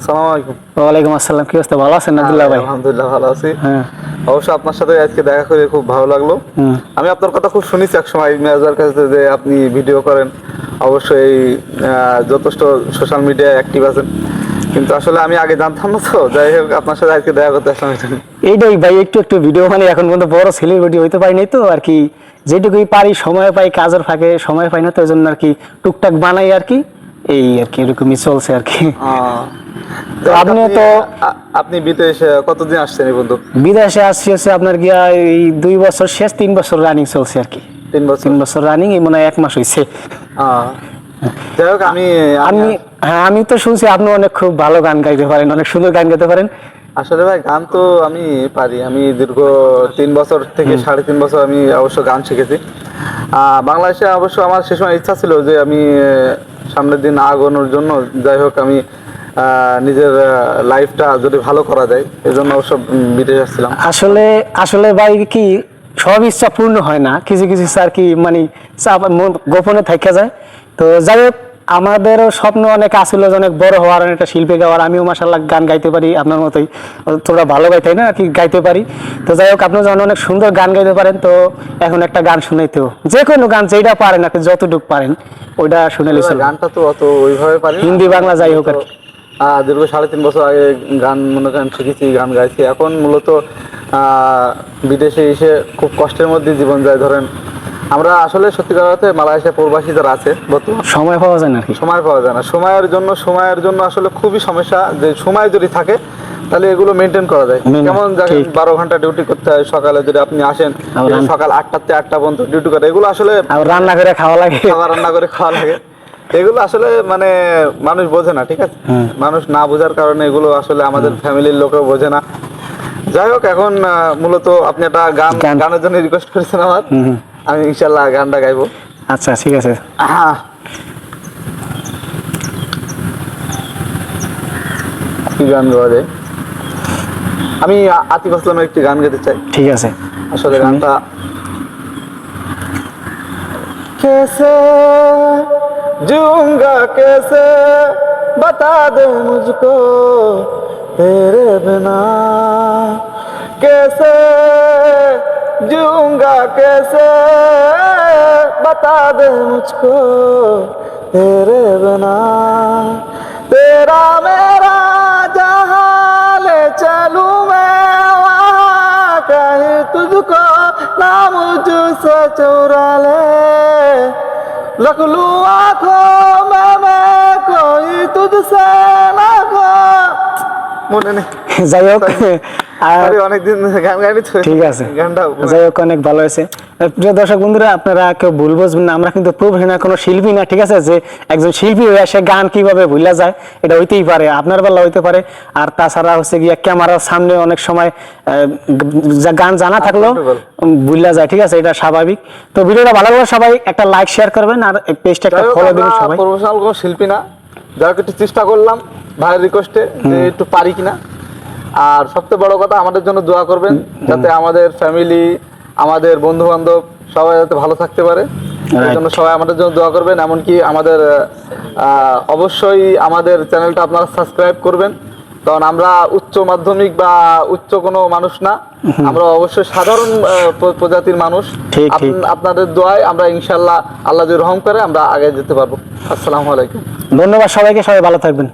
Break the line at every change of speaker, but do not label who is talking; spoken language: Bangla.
আসসালামু আলাইকুম।
ওয়ালাইকুম আসসালাম। কি অবস্থা, ভালো আছেন আব্দুল্লাহ ভাই?
আলহামদুলিল্লাহ ভালো আছি।
হ্যাঁ।
অবশ্য আপনার সাথে আজকে দেখা করে খুব ভালো লাগলো। আমি আপনার কথা খুব শুনেছি এক সময় মেয়াজার কাছে যে আপনি ভিডিও করেন, অবশ্যই যথেষ্ট সোশ্যাল মিডিয়ায় অ্যাক্টিভ আছেন, কিন্তু আসলে আমি আগে জানতাম না, তো যাই হোক আপনার সাথে আজকে দেখা করতে আসলাম।
এইটাই ভাই, একটু একটু ভিডিও মানে এখন পর্যন্ত বড় সেলিব্রিটি হইতে পারি নাই তো আর কি, যেটুকুই পারি সময় পাই, কাজের ফাঁকে সময় পাই না, তো ওই জন্য আর কি টুকটাক বানাই আর কি, এই আর কি এরকমই চলছে আর কি।
তো আপনি বিদেশে কতদিন আসছেন এই বন্ধু?
বিদেশে আসছি হচ্ছে আপনার গিয়া এই 2 বছর শেষ, 3 বছর রানিং চলছে আর কি।
3
বছর রানিং, এই মনে হয় 1 মাস হয়েছে।
যাই হোক
আমি তো শুনছি আপনি অনেক খুব ভালো গান গাইতে পারেন, অনেক সুন্দর গান গাইতে পারেন।
আসলে ভাই গান তো আমি পারি, আমি দীর্ঘ 3 বছর থেকে 3.5 বছর আমি অবশ্য গান শিখেছি। বাংলাদেশে অবশ্য আমার সে সময় ইচ্ছা ছিল যে আমি সামনের দিন আগানোর জন্য, যাই হোক আমি নিজের লাইফটা যদি ভালো করা যায় এই জন্য অবশ্য বিদেশে আসছিলাম।
আসলে আসলে ভাই কি, সব ইচ্ছা পূর্ণ হয় না, কিছু কিছু ইচ্ছা আর কি মানে গোপনে থেকে যায়। তো যাই হোক, আমাদেরও স্বপ্ন অনেক আছিল যে অনেক বড় হওয়ার, একটা শিল্পী গাওয়ার। আমিও মাশাআল্লাহ গান গাইতে পারি আপনার মতোই, তোরা ভালো গাইতে না আর কি, গাইতে পারি। তো যাই হোক, আপনি যখন অনেক সুন্দর গান গাইতে পারেন, তো এখন একটা গান শুনাইতেও, যে কোনো গান যেটা পারেন আপনি, যতটুকু পারেন ওইটা শুনে লিখছেন।
গানটা তো অত ওইভাবে পারি,
হিন্দি বাংলা যাই হোক আর কি।
দীর্ঘ 3.5 বছর আগে গান মনে করেন শিখেছি, গান গাইছি। এখন মূলত বিদেশে এসে খুব কষ্টের মধ্যে জীবন যায়। ধরেন আমরা আসলে সত্যিকার অর্থে মালয়েশিয়া প্রবাসী যারা আছে বর্তমান,
সময় পাওয়া যায় না আর কি,
সময় পাওয়া যায় না। সময়ের জন্য আসলে খুবই সমস্যা, যে সময় যদি থাকে তাহলে এগুলো মেনটেন করা যায়। যেমন 12 ঘন্টা ডিউটি করতে হয়, সকালে যদি আপনি আসেন সকাল 8টা থেকে 8টা পর্যন্ত ডিউটি করে, এগুলো আসলে
রান্না করে খাওয়া লাগে,
রান্না করে খাওয়া লাগে। এগুলো আসলে মানে মানুষ বোঝে না, ঠিক আছে, মানুষ না বোঝার কারণে এগুলো আসলে আমাদের ফ্যামিলির লোকেও বোঝে না। যাই হোক, এখন মূলত আপনি একটা গানের জন্য রিকোয়েস্ট করেছেন আমার, আমি ইনশাল্লাহ গানটা গাইবো।
আচ্ছা ঠিক আছে।
কি গান গাওয়া যায়? আমি আতিফ আসলামের একটি গান গাইতে চাই।
ঠিক আছে।
আসলে গানটা कैसे जीऊंगा, कैसे बता दे मुझको तेरे बिना, कैसे जीऊंगा, कैसे बता दे मुझको तेरे बिना, तेरा मेरा जहां ले चलूं मैं वहाँ, कहीं तुझको ना मुझसे चुरा ले, रख लूं आँखों में मैं कोई तुझसे ना खो। মনে নেই,
যাই হোক,
অনেকদিন গান গাইনি তো।
ঠিক আছে,
গানটা
যাই হোক, অনেক ভালো হয়েছে। প্রিয় দর্শক বন্ধুরা, আপনারা কেউ ভুল বুঝবেন না, আমরা কিন্তু প্রফেশনাল কোনো শিল্পী না, ঠিক আছে? যে একজন শিল্পী হয়ে সে গান কিভাবে ভুলা যায়, এটা হইতেই পারে, আপনার বেলা হইতে পারে। আর তাছাড়া হচ্ছে গিয়ে ক্যামেরার সামনে অনেক সময় গান জানা থাকলেও ভুলা যায়, ঠিক আছে, এটা স্বাভাবিক। তো ভিডিওটা ভালো লাগলে সবাই একটা লাইক শেয়ার করবেন, আর পেজটা একটা ফলো দিবেন সবাই।
প্রফেশনাল কোনো শিল্পী না, যাই হোক একটু চেষ্টা করলাম ভাইয়ের রিকোয়েস্টে যে একটু পারি কিনা। আর সবচেয়ে বড় কথা, আমাদের জন্য দোয়া করবেন, যাতে আমাদের ফ্যামিলি, আমাদের বন্ধু বান্ধব সবাই যাতে ভালো থাকতে পারে। এই জন্য সবাই আমাদের জন্য দোয়া করবেন। এমনকি আমাদের অবশ্যই আমাদের চ্যানেলটা আপনারা সাবস্ক্রাইব করবেন, কারণ আমরা উচ্চ মাধ্যমিক বা উচ্চ কোনো মানুষ না, আমরা অবশ্যই সাধারণ প্রজাতির মানুষ। আপনাদের দোয়ায় আমরা ইনশাল্লাহ, আল্লাহ যদি রহম করে, আমরা আগে যেতে পারবো। আসসালামু আলাইকুম,
ধন্যবাদ সবাইকে, সবাই ভালো থাকবেন।